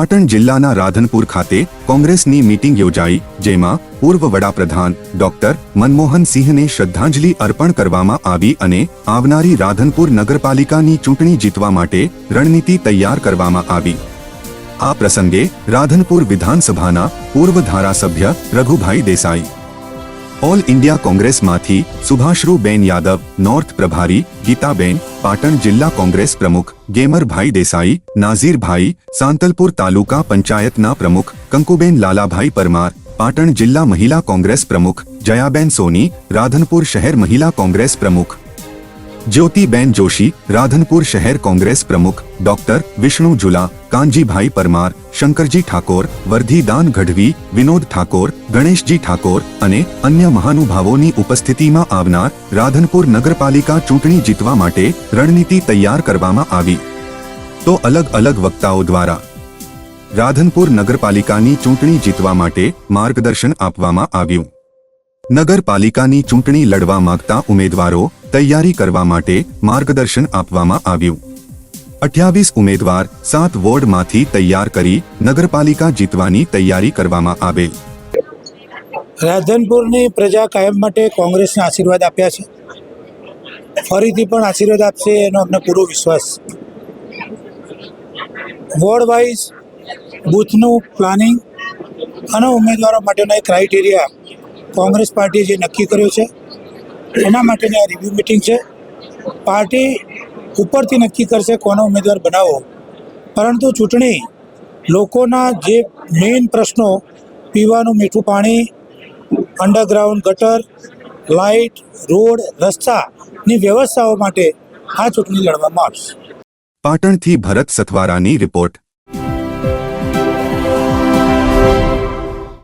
પાટણ જિલ્લાના રાધનપુર ખાતે કોંગ્રેસની મીટિંગ યોજાઈ, જેમાં પૂર્વ વડાપ્રધાન ડોક્ટર મનમોહન સિંહને શ્રદ્ધાંજલિ અર્પણ કરવામાં આવી અને આવનારી રાધનપુર નગરપાલિકાની ચૂંટણી જીતવા માટે રણનીતિ તૈયાર કરવામાં આવી। આ પ્રસંગે રાધનપુર વિધાનસભાના પૂર્વ ધારાસભ્ય રઘુભાઈ દેસાઈ, ઓલ ઇન્ડિયા કોંગ્રેસમાંથી સુભાશ્રુબેન યાદવ, નોર્થ પ્રભારી ગીતાબેન, પાટણ જિલ્લા કોંગ્રેસ પ્રમુખ ગેમરભાઈ દેસાઈ, નાઝીરભાઈ, સાંતલપુર તાલુકા પંચાયતના પ્રમુખ કંકુબેન લાલાભાઈ પરમાર, પાટણ જિલ્લા મહિલા કોંગ્રેસ પ્રમુખ જયાબેન સોની, રાધનપુર શહેર મહિલા કોંગ્રેસ પ્રમુખ જ્યોતિબેન જોશી, રાધનપુર શહેર કોંગ્રેસ પ્રમુખ ડોક્ટર વિષ્ણુ ઝુલા, કાનજીભાઈ પરમાર, શંકરજી ઠાકોર, વર્ધીદાન ગઢવી, વિનોદ ઠાકોર, ગણેશજી ઠાકોર અને અન્ય મહાનુભાવોની ઉપસ્થિતિમાં આવનાર રાધનપુર નગરપાલિકા ચૂંટણી જીતવા માટે રણનીતિ તૈયાર કરવામાં આવી। તો અલગ અલગ વક્તાઓ દ્વારા રાધનપુર નગરપાલિકાની ચૂંટણી જીતવા માટે માર્ગદર્શન આપવામાં આવ્યું। નગરપાલિકાની ચૂંટણી લડવા માંગતા ઉમેદવારો તૈયારી કરવા માટે માર્ગદર્શન આપવામાં આવ્યું। 28 ઉમેદવાર 7 વોર્ડમાંથી તૈયાર કરી નગરપાલિકા જીતવાની તૈયારી કરવામાં આવેલ। રાધનપુરની પ્રજા કાયમ માટે કોંગ્રેસને આશીર્વાદ આપ્યા છે, ફરીથી પણ આશીર્વાદ આપશે એનો અમને પૂરો વિશ્વાસ છે। વોર્ડ વાઇઝ બૂથનું પ્લાનિંગ અને ઉમેદવારો માટેનો એક ક્રાઇટેરિયા કોંગ્રેસ પાર્ટીએ જે નક્કી કર્યો છે એના માટેની આ રિવ્યૂ મિટિંગ છે। પાર્ટી ઉપરથી નક્કી કરશે કોનો ઉમેદવાર બનાવવો, પરંતુ ચૂંટણી લોકોના જે મેઇન પ્રશ્નો, પીવાનું મીઠું પાણી, અંડરગ્રાઉન્ડ ગટર, લાઇટ, રોડ, રસ્તાની વ્યવસ્થાઓ માટે આ ચૂંટણી લડવામાં આવશે। પાટણથી ભરત સથવારાની રિપોર્ટ।